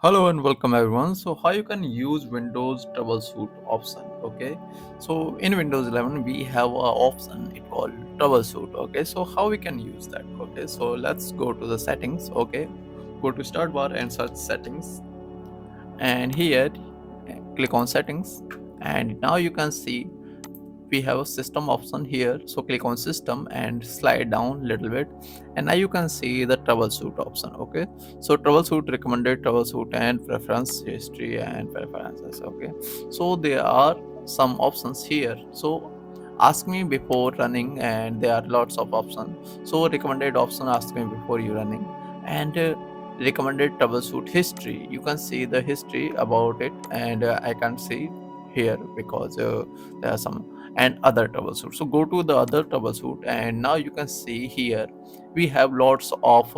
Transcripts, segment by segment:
Hello and welcome everyone. So how you can use Windows troubleshoot option? Okay, so in Windows 11 we have a option it called troubleshoot. Okay, so how we can use that? Okay, so let's go to the settings. Okay, go to start bar and search settings, and here click on settings, and now you can see we have a system option here, so click on system and slide down a little bit, and now you can see the troubleshoot option. Okay, so troubleshoot, recommended troubleshoot, and preference history and preferences. Okay, so there are some options here, so ask me before running, and there are lots of options. So recommended option, ask me before you running, and recommended troubleshoot history, you can see the history about it, and I can't see here because there are some and other troubleshoot. So go to the other troubleshoot, and now you can see here we have lots of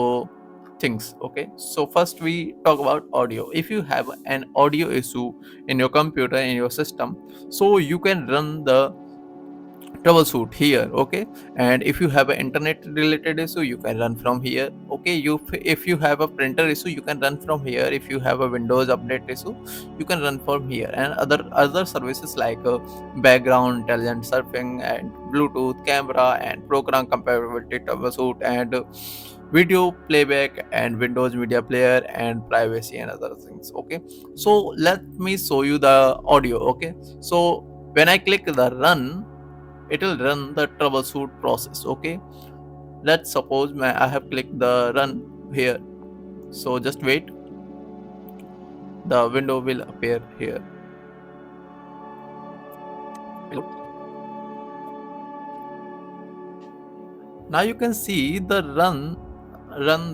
things. Okay, so first we talk about audio. If you have an audio issue in your computer, in your system, so you can run the troubleshoot here. Okay, and if you have an internet related issue, you can run from here. Okay, if you have a printer issue, you can run from here. If you have a Windows update issue, you can run from here. And other services like background intelligent surfing and Bluetooth camera and program compatibility troubleshoot and video playback and Windows media player and privacy and other things. Okay, so let me show you the audio. Okay, so when I click the run, it will run the troubleshoot process. Okay, let's suppose I have clicked the run here, so just wait, the window will appear here. Now you can see the run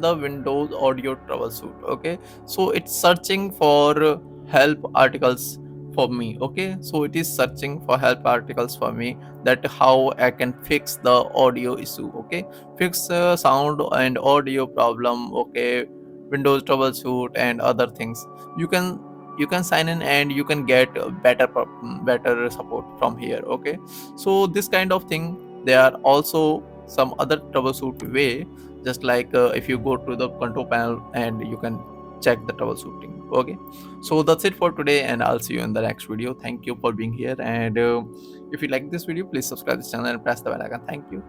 the Windows audio troubleshoot. Okay, so it's searching for help articles for me. Okay, so it is searching for help articles for me, that how I can fix the audio issue. Okay, fix sound and audio problem. Okay, Windows troubleshoot and other things. You can sign in and you can get better support from here. Okay, so this kind of thing. There are also some other troubleshoot way, just like if you go to the control panel and you can check the troubleshooting. Okay, so that's it for today, and I'll see you in the next video. Thank you for being here, and if you like this video, please subscribe this channel and press the bell icon. Thank you.